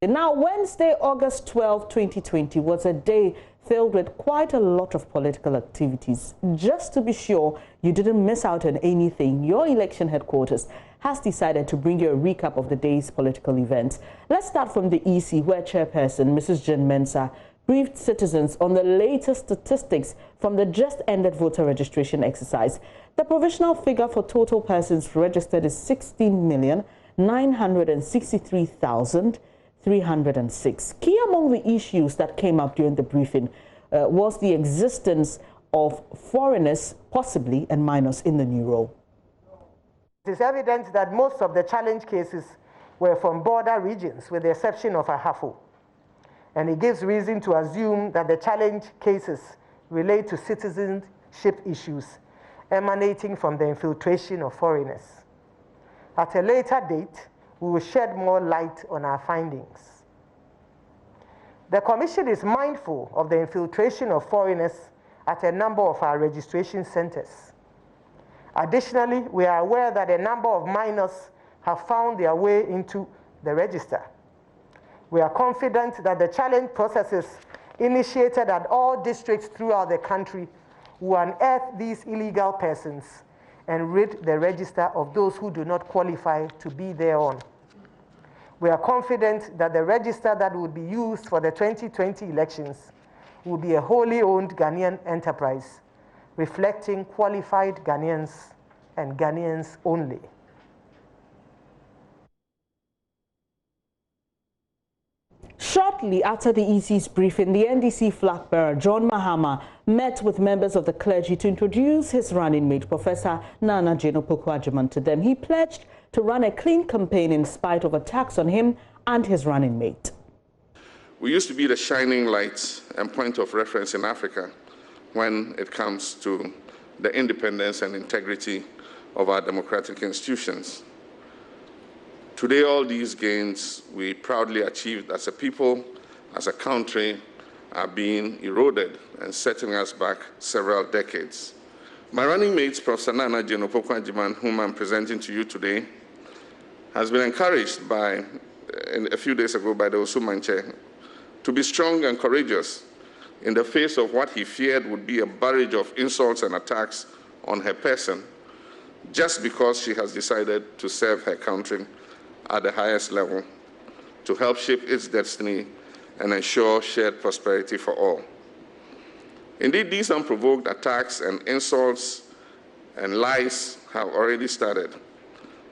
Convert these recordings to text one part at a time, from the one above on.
Now, Wednesday, August 12, 2020 was a day filled with quite a lot of political activities. Just to be sure you didn't miss out on anything, your election headquarters has decided to bring you a recap of the day's political events. Let's start from the EC, where Chairperson Mrs. Jen Mensah briefed citizens on the latest statistics from the just-ended voter registration exercise. The provisional figure for total persons registered is 16,963,306. Key among the issues that came up during the briefing was the existence of foreigners, possibly, and minors in the new role. It is evident that most of the challenge cases were from border regions, with the exception of Ahafo. And it gives reason to assume that the challenge cases relate to citizenship issues emanating from the infiltration of foreigners. At a later date, we will shed more light on our findings. The Commission is mindful of the infiltration of foreigners at a number of our registration centers. Additionally, we are aware that a number of minors have found their way into the register. We are confident that the challenge processes initiated at all districts throughout the country will unearth these illegal persons and rid the register of those who do not qualify to be thereon. We are confident that the register that would be used for the 2020 elections will be a wholly owned Ghanaian enterprise, reflecting qualified Ghanaians and Ghanaians only. Shortly after the EC's briefing, the NDC flag bearer, John Mahama, met with members of the clergy to introduce his running mate, Professor Nana Jane Opoku-Agyeman, to them. He pledged to run a clean campaign in spite of attacks on him and his running mate. We used to be the shining light and point of reference in Africa when it comes to the independence and integrity of our democratic institutions. Today, all these gains we proudly achieved as a people, as a country, are being eroded and setting us back several decades. My running mate, Professor Nana Jane Opoku-Agyeman, whom I'm presenting to you today, has been encouraged a few days ago by the Osumanche to be strong and courageous in the face of what he feared would be a barrage of insults and attacks on her person, just because she has decided to serve her country at the highest level, to help shape its destiny and ensure shared prosperity for all. Indeed, these unprovoked attacks and insults and lies have already started,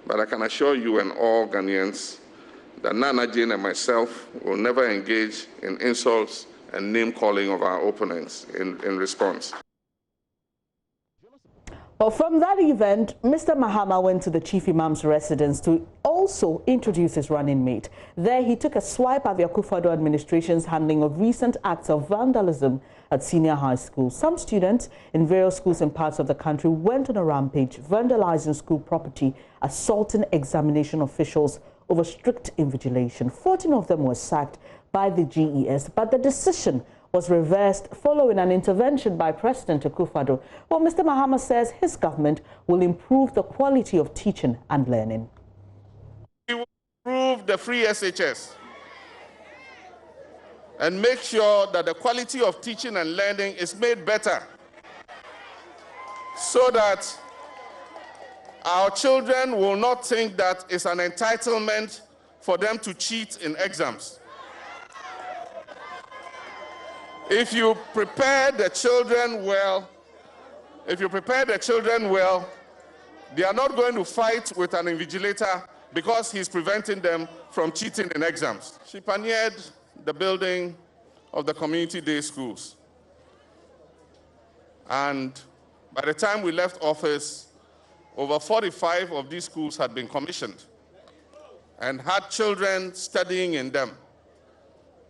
but I can assure you and all Ghanaians that Nana Jane and myself will never engage in insults and name-calling of our opponents in response. Well, from that event, Mr. Mahama went to the Chief Imam's residence to also introduce his running mate. There, he took a swipe at the Akufo-Addo administration's handling of recent acts of vandalism at senior high schools. Some students in various schools in parts of the country went on a rampage, vandalizing school property, assaulting examination officials over strict invigilation. 14 of them were sacked by the GES, but the decision was reversed following an intervention by President Akufo-Addo. Well, Mr. Mahama says his government will improve the quality of teaching and learning. We will improve the free SHS and make sure that the quality of teaching and learning is made better so that our children will not think that it's an entitlement for them to cheat in exams. If you prepare the children well, they are not going to fight with an invigilator because he's preventing them from cheating in exams. She pioneered the building of the community day schools. And by the time we left office, over 45 of these schools had been commissioned and had children studying in them.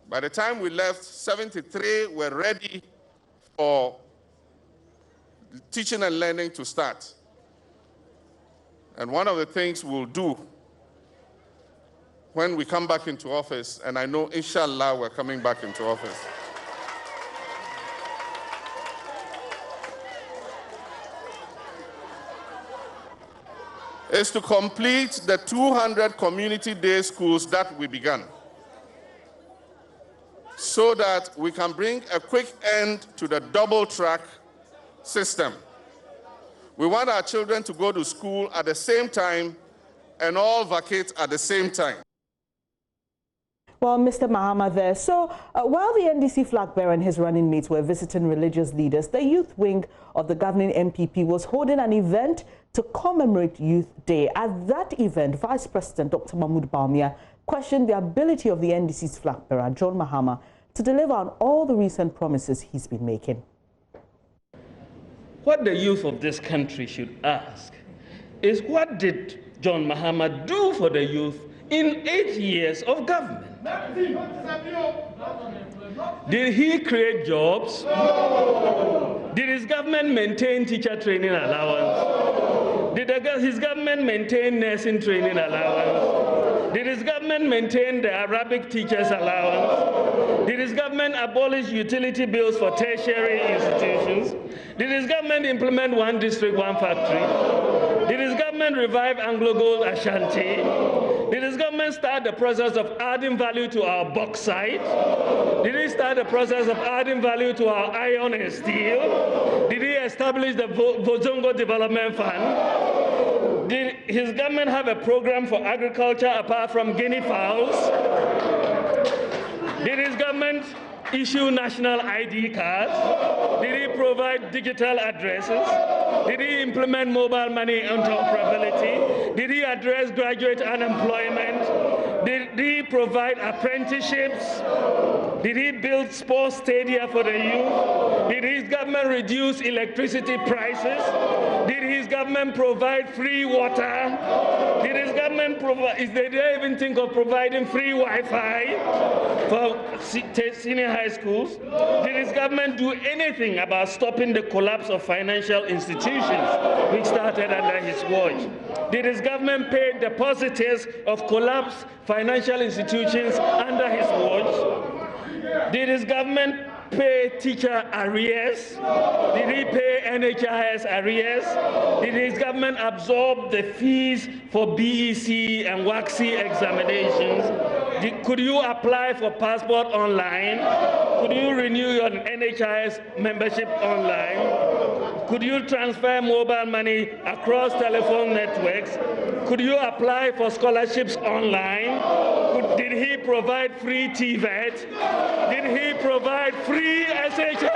By the time we left, 73 were ready for teaching and learning to start. And one of the things we'll do when we come back into office, and I know, inshallah, we're coming back into office, is to complete the 200 community day schools that we began. so that we can bring a quick end to the double-track system. We want our children to go to school at the same time and all vacate at the same time. Well, Mr. Mahama there. So while the NDC flag bearer and his running mates were visiting religious leaders, the youth wing of the governing MPP was holding an event to commemorate Youth Day. At that event, Vice President Dr. Mahmoud Bawumia questioned the ability of the NDC's flag bearer, John Mahama, to deliver on all the recent promises he's been making. What the youth of this country should ask is, what did John Mahama do for the youth in 8 years of government? Did he create jobs? No. Did his government maintain teacher training allowance? Did his government maintain nursing training allowance? Did his government maintain the Arabic teachers allowance? Did his government abolish utility bills for tertiary institutions? Did his government implement one district, one factory? Did his government revive Anglo-Gold Ashanti? Did his government start the process of adding value to our bauxite? Did he start the process of adding value to our iron and steel? Did he establish the Vozongo Development Fund? Did his government have a program for agriculture apart from guinea fowls? Did his government issue national ID cards? Did he provide digital addresses? Did he implement mobile money interoperability? Did he address graduate unemployment? Did he provide apprenticeships? Did he build sports stadia for the youth? Did his government reduce electricity prices? Did his government provide free water? Did his government did they even think of providing free Wi-Fi for senior high schools? Did his government do anything about stopping the collapse of financial institutions, which started under his watch? Did his government pay depositors of collapsed financial institutions under his watch? Did his government pay teacher arrears? Did he pay NHIS arrears? Did his government absorb the fees for BEC and WACC examinations? Could you apply for passport online? Could you renew your NHIS membership online? Could you transfer mobile money across telephone networks? Could you apply for scholarships online? Did he provide free TVET? Did he provide free SHS?